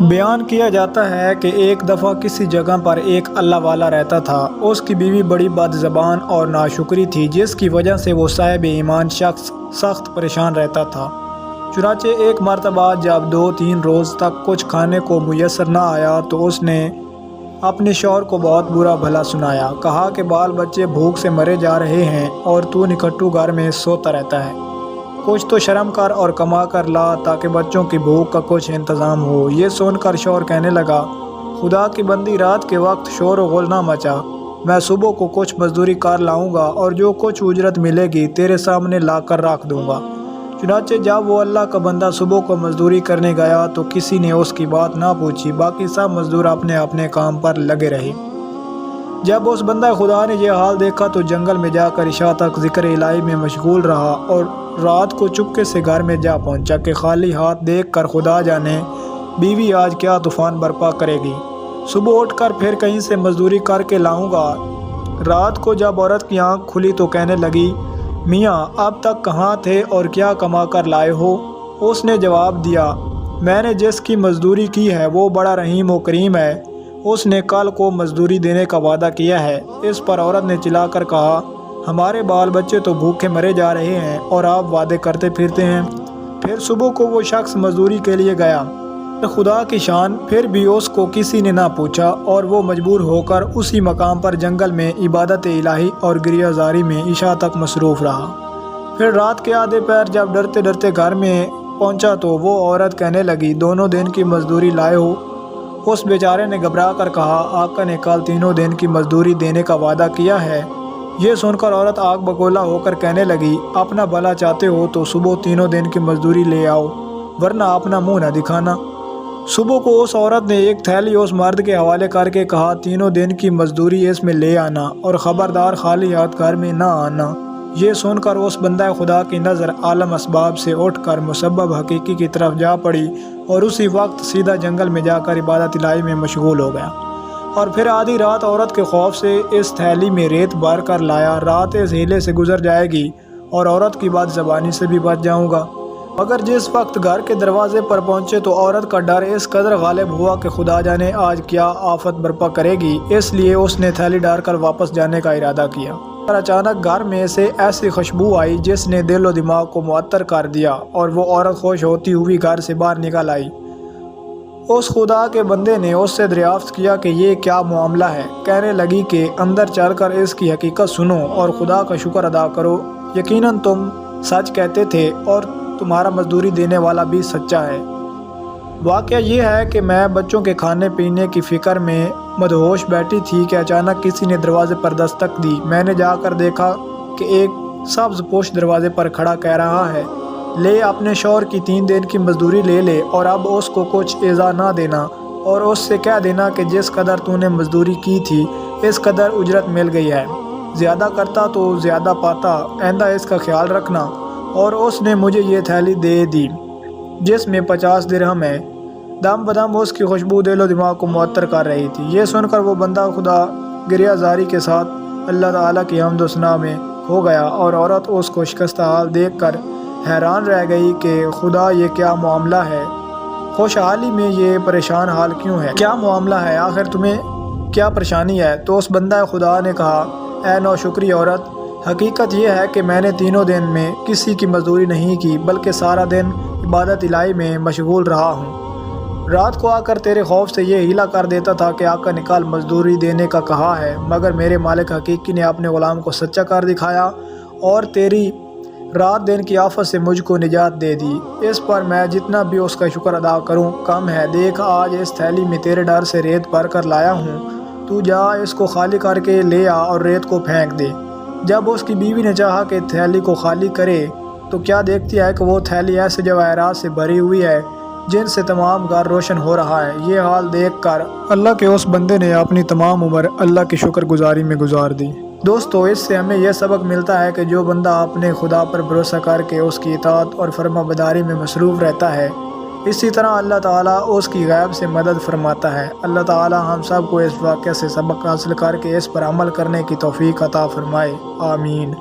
بیان کیا جاتا ہے کہ ایک دفعہ کسی جگہ پر ایک اللہ والا رہتا تھا۔ اس کی بیوی بڑی بد زبان اور ناشکری تھی، جس کی وجہ سے وہ صاحب ایمان شخص سخت پریشان رہتا تھا۔ چنانچہ ایک مرتبہ جب 2-3 روز تک کچھ کھانے کو میسر نہ آیا تو اس نے اپنے شوہر کو بہت برا بھلا سنایا۔ کہا کہ بال بچے بھوک سے مرے جا رہے ہیں اور تو نکھٹو گھر میں سوتا رہتا ہے۔ کچھ تو شرم کر اور کما کر لا تاکہ بچوں کی بھوک کا کچھ انتظام ہو۔ یہ سن کر شوہر کہنے لگا، خدا کی بندی، رات کے وقت شور و غل نہ مچا، میں صبح کو کچھ مزدوری کر لاؤں گا اور جو کچھ اجرت ملے گی تیرے سامنے لا کر رکھ دوں گا۔ چنانچہ جب وہ اللہ کا بندہ صبح کو مزدوری کرنے گیا تو کسی نے اس کی بات نہ پوچھی، باقی سب مزدور اپنے اپنے کام پر لگے رہے۔ جب اس بندہ خدا نے یہ حال دیکھا تو جنگل میں جا کر عشاء تک ذکر الہی میں مشغول رہا اور رات کو چپکے سے گھر میں جا پہنچا کہ خالی ہاتھ دیکھ کر خدا جانے بیوی آج کیا طوفان برپا کرے گی، صبح اٹھ کر پھر کہیں سے مزدوری کر کے لاؤں گا۔ رات کو جب عورت کی آنکھ کھلی تو کہنے لگی، میاں اب تک کہاں تھے اور کیا کما کر لائے ہو؟ اس نے جواب دیا، میں نے جس کی مزدوری کی ہے وہ بڑا رحیم و کریم ہے، اس نے کل کو مزدوری دینے کا وعدہ کیا ہے۔ اس پر عورت نے چلا کر کہا، ہمارے بال بچے تو بھوکے مرے جا رہے ہیں اور آپ وعدے کرتے پھرتے ہیں۔ پھر صبح کو وہ شخص مزدوری کے لیے گیا۔ خدا کی شان، پھر بھی اس کو کسی نے نہ پوچھا اور وہ مجبور ہو کر اسی مقام پر جنگل میں عبادت الہی اور گریہ زاری میں عشاء تک مصروف رہا۔ پھر رات کے آدھے پہر جب ڈرتے ڈرتے گھر میں پہنچا تو وہ عورت کہنے لگی، دونوں دن کی مزدوری لائے ہو؟ اس بیچارے نے گھبرا کر کہا، آقا نے کل 3 دن کی مزدوری دینے کا وعدہ کیا ہے۔ یہ سن کر عورت آگ بگولا ہو کر کہنے لگی، اپنا بھلا چاہتے ہو تو صبح 3 دن کی مزدوری لے آؤ، ورنہ اپنا منہ نہ دکھانا۔ صبح کو اس عورت نے ایک تھیلی اس مرد کے حوالے کر کے کہا، 3 دن کی مزدوری اس میں لے آنا اور خبردار خالی ہاتھ گھر میں نہ آنا۔ یہ سن کر اس بندہ خدا کی نظر عالم اسباب سے اٹھ کر مسبب حقیقی کی طرف جا پڑی اور اسی وقت سیدھا جنگل میں جا کر عبادت الہی میں مشغول ہو گیا۔ اور پھر آدھی رات عورت کے خوف سے اس تھیلی میں ریت بھر کر لایا، رات اس ہیلے سے گزر جائے گی اور عورت کی بد زبانی سے بھی بچ جاؤں گا۔ مگر جس وقت گھر کے دروازے پر پہنچے تو عورت کا ڈر اس قدر غالب ہوا کہ خدا جانے آج کیا آفت برپا کرے گی، اس لیے اس نے تھیلی ڈال کر واپس جانے کا ارادہ کیا۔ اور اچانک گھر میں سے ایسی خوشبو آئی جس نے دل و دماغ کو معطر کر دیا اور وہ عورت خوش ہوتی ہوئی گھر سے باہر نکل آئی۔ اس خدا کے بندے نے اس سے دریافت کیا کہ یہ کیا معاملہ ہے؟ کہنے لگی کہ اندر چل کر اس کی حقیقت سنو اور خدا کا شکر ادا کرو، یقیناً تم سچ کہتے تھے اور تمہارا مزدوری دینے والا بھی سچا ہے۔ واقعہ یہ ہے کہ میں بچوں کے کھانے پینے کی فکر میں مدہوش بیٹھی تھی کہ اچانک کسی نے دروازے پر دستک دی۔ میں نے جا کر دیکھا کہ ایک سبز پوش دروازے پر کھڑا کہہ رہا ہے، لے اپنے شوہر کی 3 دن کی مزدوری لے لے اور اب اس کو کچھ ایذا نہ دینا اور اس سے کہہ دینا کہ جس قدر تو نے مزدوری کی تھی اس قدر اجرت مل گئی ہے، زیادہ کرتا تو زیادہ پاتا، آئندہ اس کا خیال رکھنا۔ اور اس نے مجھے یہ تھیلی دے دی جس میں 50 درہم ہے۔ دم بدم اس کی خوشبو دل و دماغ کو معطر کر رہی تھی۔ یہ سن کر وہ بندہ خدا گریہ زاری کے ساتھ اللہ تعالیٰ کی حمد و ثنا میں کھو گیا اور عورت اس کو شکستہ حال دیکھ کر حیران رہ گئی کہ خدا یہ کیا معاملہ ہے، خوشحالی میں یہ پریشان حال کیوں ہے؟ کیا معاملہ ہے؟ آخر تمہیں کیا پریشانی ہے؟ تو اس بندہ خدا نے کہا، اے نوشکری عورت، حقیقت یہ ہے کہ میں نے 3 دن میں کسی کی مزدوری نہیں کی بلکہ سارا دن عبادت الہی میں مشغول رہا ہوں۔ رات کو آ کر تیرے خوف سے یہ ہیلا کر دیتا تھا کہ آقا نے کل مزدوری دینے کا کہا ہے، مگر میرے مالک حقیقی نے اپنے غلام کو سچا کر دکھایا اور تیری رات دن کی آفت سے مجھ کو نجات دے دی۔ اس پر میں جتنا بھی اس کا شکر ادا کروں کم ہے۔ دیکھ آج اس تھیلی میں تیرے ڈر سے ریت بھر کر لایا ہوں، تو جا اس کو خالی کر کے لے آ اور ریت کو پھینک دے۔ جب اس کی بیوی نے چاہا کہ تھیلی کو خالی کرے تو کیا دیکھتی ہے کہ وہ تھیلی ایسے جواہرات سے بھری ہوئی ہے جن سے تمام گھر روشن ہو رہا ہے۔ یہ حال دیکھ کر اللہ کے اس بندے نے اپنی تمام عمر اللہ کی شکر گزاری میں گزار دی۔ دوستو، اس سے ہمیں یہ سبق ملتا ہے کہ جو بندہ اپنے خدا پر بھروسہ کر کے اس کی اطاعت اور فرما برداری میں مصروف رہتا ہے، اسی طرح اللہ تعالیٰ اس کی غیب سے مدد فرماتا ہے۔ اللہ تعالیٰ ہم سب کو اس واقعہ سے سبق حاصل کر کے اس پر عمل کرنے کی توفیق عطا فرمائے، آمین۔